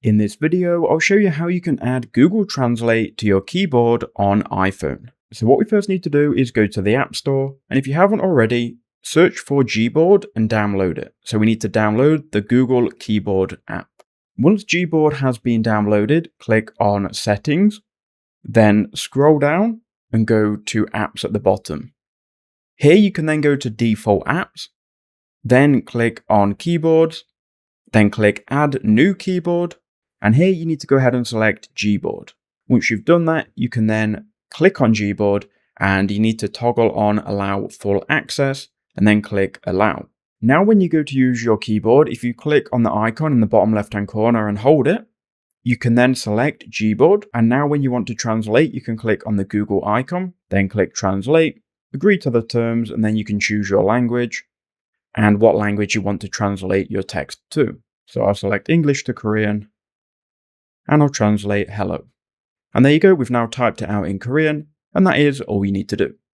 In this video, I'll show you how you can add Google Translate to your keyboard on iPhone. So what we first need to do is go to the App Store, and if you haven't already, search for Gboard and download it. So we need to download the Google Keyboard app. Once Gboard has been downloaded, click on Settings, then scroll down and go to Apps at the bottom. Here you can then go to Default Apps, then click on Keyboards, then click Add New Keyboard, and here you need to go ahead and select Gboard. Once you've done that, you can then click on Gboard and you need to toggle on Allow Full Access and then click Allow. Now when you go to use your keyboard, if you click on the icon in the bottom left hand corner and hold it, you can then select Gboard, and now when you want to translate, you can click on the Google icon, then click Translate, agree to the terms, and then you can choose your language and what language you want to translate your text to. So I'll select English to Korean, and I'll translate hello. And there you go, we've now typed it out in Korean, and that is all you need to do.